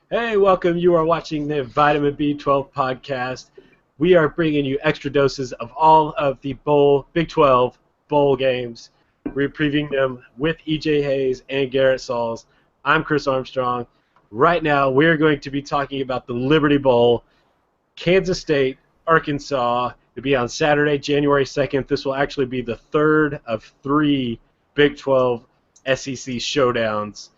Hey, welcome. You are watching the Vitamin B12 podcast. We are bringing you extra doses of all of the Big 12 bowl games. We're previewing them with EJ Hayes and Garrett Sauls. I'm Chris Armstrong. Right now, we're going to be talking about the Liberty Bowl, Kansas State, Arkansas. It'll be on Saturday, January 2nd. This will actually be the third of three Big 12 SEC showdowns.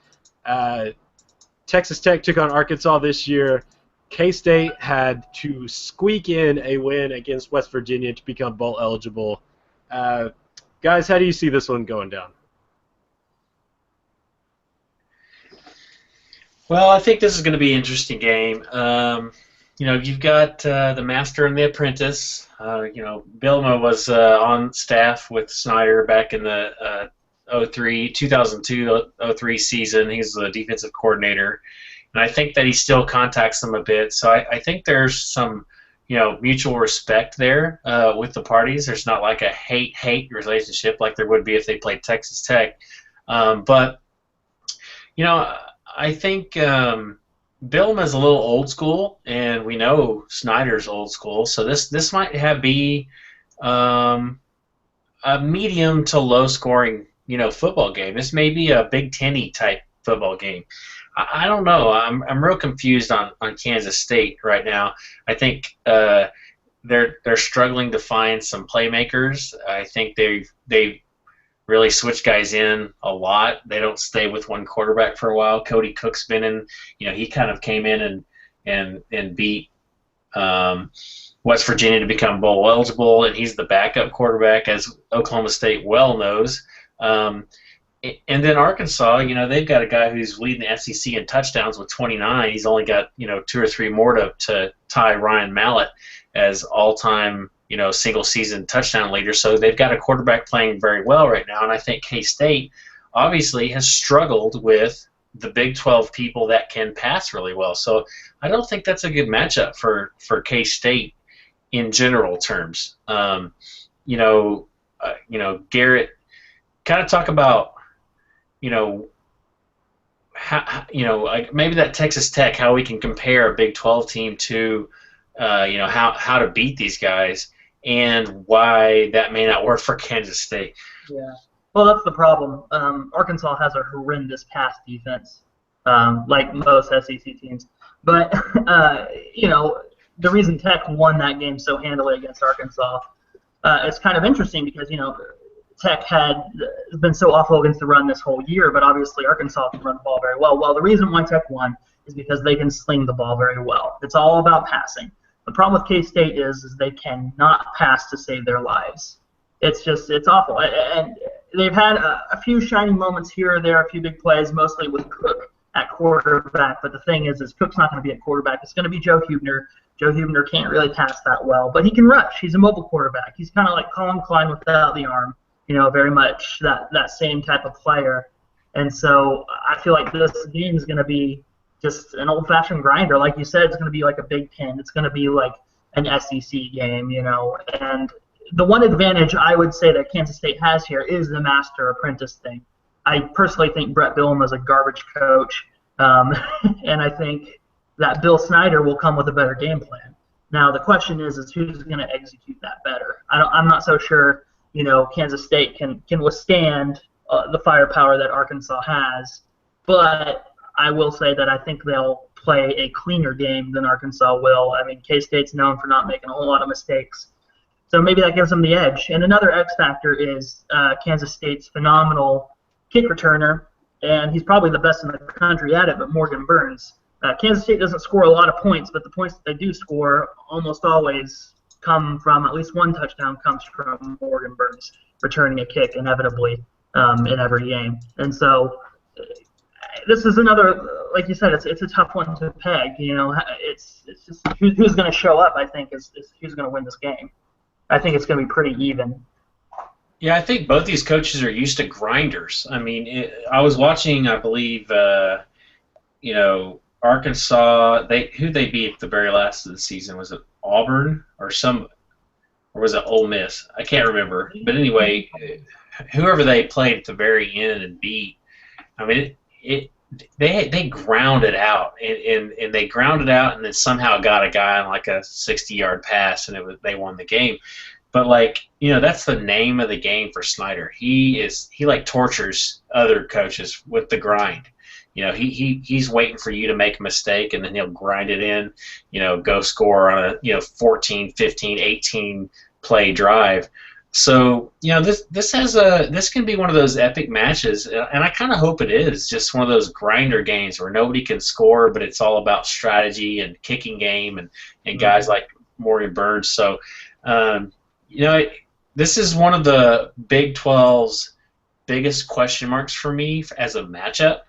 Texas Tech took on Arkansas this year. K-State had to squeak in a win against West Virginia to become bowl eligible. Guys, how do you see this one going down? Well, I think this is going to be an interesting game. You've got the master and the apprentice. Bilma was on staff with Snyder back in the 2002-03 season. He's the defensive coordinator, and I think that he still contacts them a bit. So I think there's some, mutual respect there with the parties. There's not like a hate-hate relationship like there would be if they played Texas Tech. But I think Bielema's a little old school, and we know Snyder's old school. So this might be a medium to low scoring football game. This may be a Big Ten-y type football game. I don't know. I'm real confused on Kansas State right now. I think they're struggling to find some playmakers. I think they really switch guys in a lot. They don't stay with one quarterback for a while. Cody Cook's been in. He kind of came in and beat West Virginia to become bowl eligible, and he's the backup quarterback, as Oklahoma State well knows. And then Arkansas, they've got a guy who's leading the SEC in touchdowns with 29. He's only got 2 or 3 more to tie Ryan Mallett as all-time single-season touchdown leader. So they've got a quarterback playing very well right now, and I think K-State obviously has struggled with the Big 12 people that can pass really well. So I don't think that's a good matchup for K-State in general terms. Garrett, kind of talk about, like maybe that Texas Tech, how we can compare a Big 12 team to, how to beat these guys, and why that may not work for Kansas State. Yeah. Well, that's the problem. Arkansas has a horrendous pass defense, like most SEC teams. But, the reason Tech won that game so handily against Arkansas, it's kind of interesting because, Tech has been so awful against the run this whole year, but obviously Arkansas can run the ball very well. Well, the reason why Tech won is because they can sling the ball very well. It's all about passing. The problem with K-State is they cannot pass to save their lives. It's awful. And they've had a few shining moments here or there, a few big plays, mostly with Cook at quarterback. But the thing is Cook's not going to be at quarterback. It's going to be Joe Huebner. Joe Huebner can't really pass that well, but he can rush. He's a mobile quarterback. He's kind of like Colin Klein without the arm, very much that same type of player. And so I feel like this game is going to be just an old-fashioned grinder. Like you said, it's going to be like a Big Ten. It's going to be like an SEC game, And the one advantage I would say that Kansas State has here is the master-apprentice thing. I personally think Brett Bielema is a garbage coach, and I think that Bill Snyder will come with a better game plan. Now, the question is who's going to execute that better? I'm not so sure, Kansas State can withstand the firepower that Arkansas has, but I will say that I think they'll play a cleaner game than Arkansas will. I mean, K-State's known for not making a whole lot of mistakes, so maybe that gives them the edge. And another X factor is Kansas State's phenomenal kick returner, and he's probably the best in the country at it, but Morgan Burns. Kansas State doesn't score a lot of points, but the points that they do score almost always come from, at least one touchdown comes from Morgan Burns returning a kick inevitably in every game. And so this is another, like you said, it's a tough one to peg. It's just who's going to show up, I think, is who's going to win this game. I think it's going to be pretty even. Yeah, I think both these coaches are used to grinders. I mean, I was watching, I believe, Arkansas. Who they beat at the very last of the season? Was it Auburn or was it Ole Miss? I can't remember. But anyway, whoever they played at the very end and beat, I mean, they ground it out, and they ground it out, and then somehow got a guy on like a 60-yard pass, and they won the game. But like, that's the name of the game for Snyder. He like tortures other coaches with the grind. He's waiting for you to make a mistake, and then he'll grind it in, go score on a 14, 15, 18 play drive. So this can be one of those epic matches, and I kind of hope it is just one of those grinder games where nobody can score, but it's all about strategy and kicking game and guys like Morgan Burns. So this is one of the Big 12's biggest question marks for me as a matchup.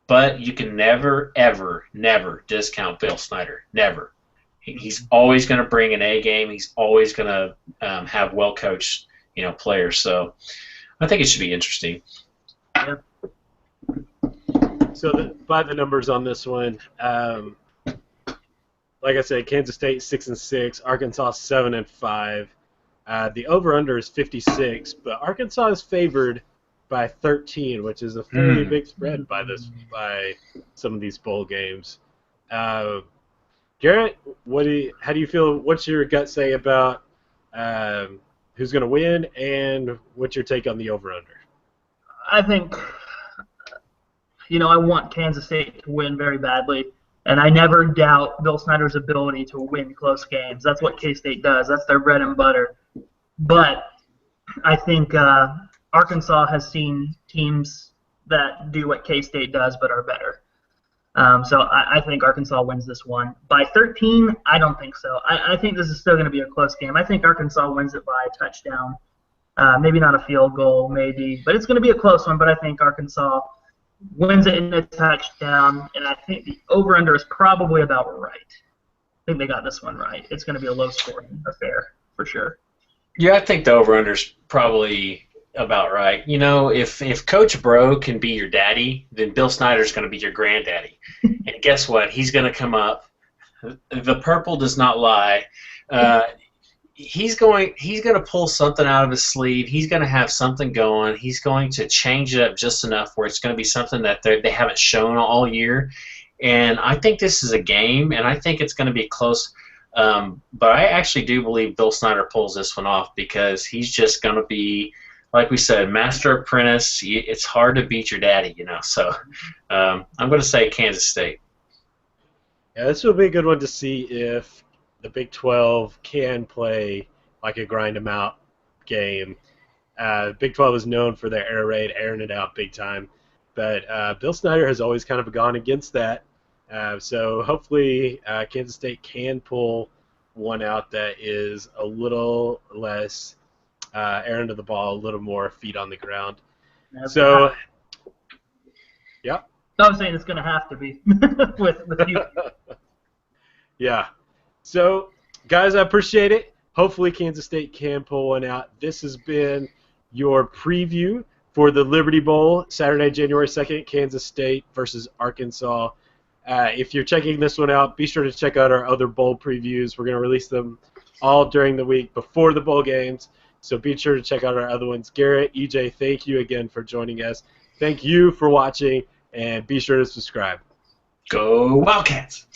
But you can never, ever, never discount Bill Snyder. Never. He's always going to bring an A game. He's always going to have well-coached, players. So I think it should be interesting. Yeah. So by the numbers on this one, like I said, Kansas State 6-6, Arkansas 7-5. The over/under is 56, but Arkansas is favored by 13, which is a fairly big spread by some of these bowl games. Garrett, how do you feel? What's your gut say about who's going to win, and what's your take on the over/under? I think, I want Kansas State to win very badly, and I never doubt Bill Snyder's ability to win close games. That's what K-State does. That's their bread and butter. But I think Arkansas has seen teams that do what K-State does but are better. So I think Arkansas wins this one. By 13, I don't think so. I think this is still going to be a close game. I think Arkansas wins it by a touchdown. Maybe not a field goal, maybe. But it's going to be a close one, but I think Arkansas wins it in a touchdown, and I think the over-under is probably about right. I think they got this one right. It's going to be a low-scoring affair for sure. Yeah, I think the over/under is probably about right. If Coach Bro can be your daddy, then Bill Snyder's going to be your granddaddy. And guess what? He's going to come up. The purple does not lie. He's going to pull something out of his sleeve. He's going to have something going. He's going to change it up just enough where it's going to be something that they haven't shown all year. And I think this is a game, and I think it's going to be close. But I actually do believe Bill Snyder pulls this one off because he's just going to be, like we said, master apprentice. It's hard to beat your daddy, So I'm going to say Kansas State. Yeah, this will be a good one to see if the Big 12 can play like a grind-em-out game. Big 12 is known for their air raid, airing it out big time. But Bill Snyder has always kind of gone against that. So hopefully Kansas State can pull one out that is a little less air into the ball, a little more feet on the ground. So, yeah. I was saying it's going to have to be with you. Yeah. So, guys, I appreciate it. Hopefully Kansas State can pull one out. This has been your preview for the Liberty Bowl, Saturday, January 2nd, Kansas State versus Arkansas. If you're checking this one out, be sure to check out our other bowl previews. We're going to release them all during the week before the bowl games, so be sure to check out our other ones. Garrett, EJ, thank you again for joining us. Thank you for watching, and be sure to subscribe. Go Wildcats!